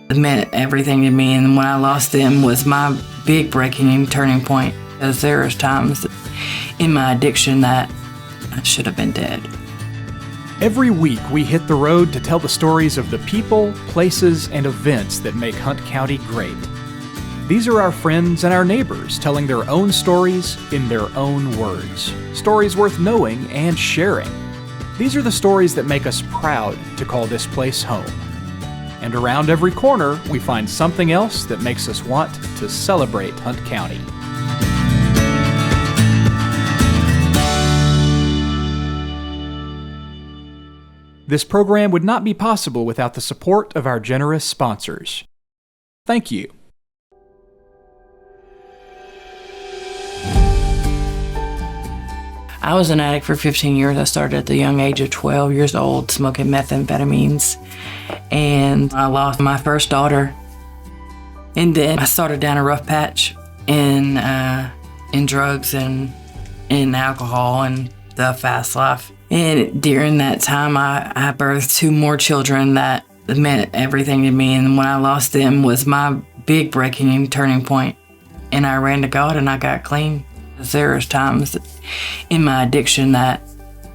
It meant everything to me, and when I lost them was my big breaking and turning point, because there was times in my addiction that I should have been dead. Every week, we hit the road to tell the stories of the people, places, and events that make Hunt County great. These are our friends and our neighbors telling their own stories in their own words. Stories worth knowing and sharing. These are the stories that make us proud to call this place home. And around every corner, we find something else that makes us want to celebrate Hunt County. This program would not be possible without the support of our generous sponsors. Thank you. I was an addict for 15 years. I started at the young age of 12 years old, smoking methamphetamines. And I lost my first daughter. And then I started down a rough patch in drugs and in alcohol and the fast life. And during that time, I birthed 2 more children that meant everything to me. And when I lost them was my big breaking and turning point. And I ran to God and I got clean. There was times in my addiction that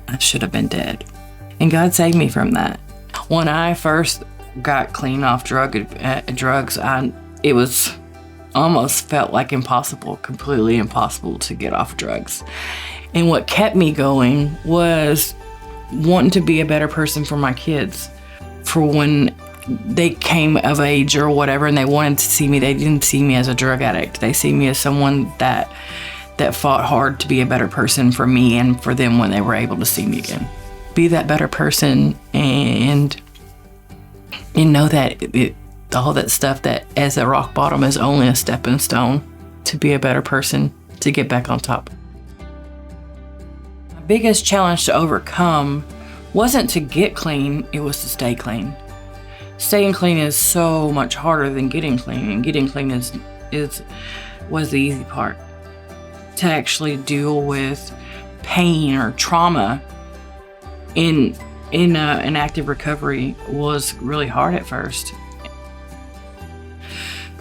I should have been dead. And God saved me from that. When I first got clean off drugs, it was almost felt like impossible, completely impossible to get off drugs. And what kept me going was wanting to be a better person for my kids. For when they came of age or whatever and they wanted to see me, they didn't see me as a drug addict. They see me as someone that fought hard to be a better person for me and for them when they were able to see me again. Be that better person and know that all that stuff that as a rock bottom is only a stepping stone to be a better person, to get back on top. My biggest challenge to overcome wasn't to get clean, it was to stay clean. Staying clean is so much harder than getting clean, and getting clean was the easy part. To actually deal with pain or trauma in an active recovery was really hard at first.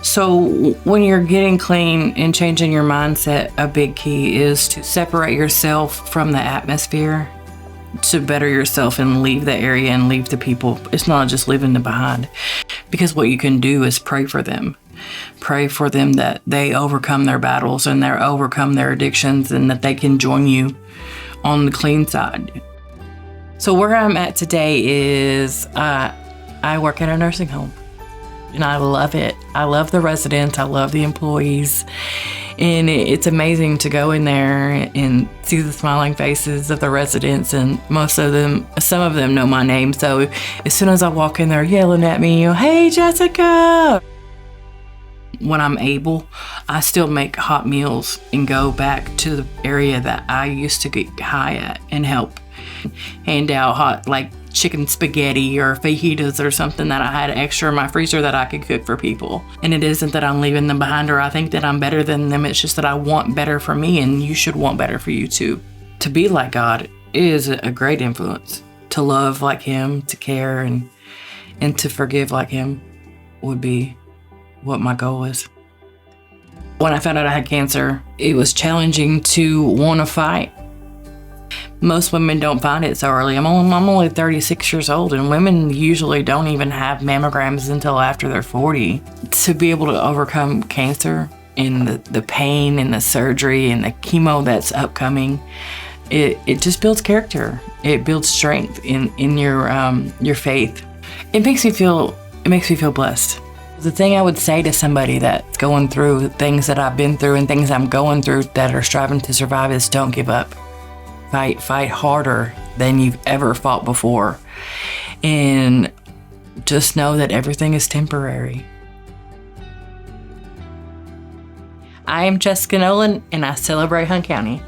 So when you're getting clean and changing your mindset, a big key is to separate yourself from the atmosphere, to better yourself and leave the area and leave the people. It's not just leaving them behind, because what you can do is pray for them. Pray for them that they overcome their battles and they overcome their addictions and that they can join you on the clean side. So where I'm at today is I work at a nursing home and I love it. I love the residents. I love the employees. And it's amazing to go in there and see the smiling faces of the residents, and some of them know my name. So as soon as I walk in, they're yelling at me, "Hey, Jessica!" When I'm able, I still make hot meals and go back to the area that I used to get high at and help hand out hot, like chicken spaghetti or fajitas or something that I had extra in my freezer that I could cook for people. And it isn't that I'm leaving them behind or I think that I'm better than them. It's just that I want better for me, and you should want better for you too. To be like God is a great influence. To love like Him, to care and to forgive like Him would be what my goal is. When I found out I had cancer, it was challenging to want to fight. Most women don't find it so early. I'm only 36 years old, and women usually don't even have mammograms until after they're 40. To be able to overcome cancer and the pain and the surgery and the chemo that's upcoming, it just builds character. It builds strength in your faith. It makes me feel blessed. The thing I would say to somebody that's going through things that I've been through and things I'm going through that are striving to survive is don't give up. Fight harder than you've ever fought before. And just know that everything is temporary. I am Jessica Noland, and I celebrate Hunt County.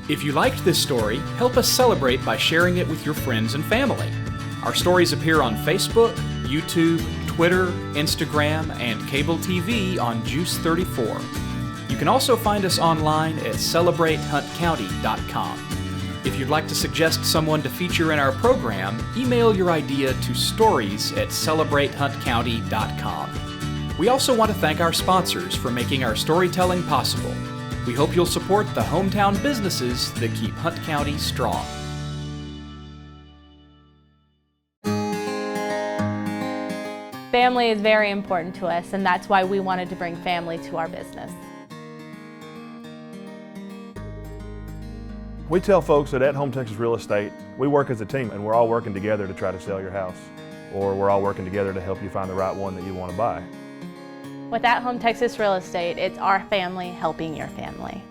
If you liked this story, help us celebrate by sharing it with your friends and family. Our stories appear on Facebook, YouTube, Twitter, Instagram, and cable TV on Juice 34. You can also find us online at celebratehuntcounty.com. If you'd like to suggest someone to feature in our program, email your idea to stories@celebratehuntcounty.com. We also want to thank our sponsors for making our storytelling possible. We hope you'll support the hometown businesses that keep Hunt County strong. Family is very important to us, and that's why we wanted to bring family to our business. We tell folks that at Home Texas Real Estate, we work as a team and we're all working together to try to sell your house, or we're all working together to help you find the right one that you want to buy. With At Home Texas Real Estate, it's our family helping your family.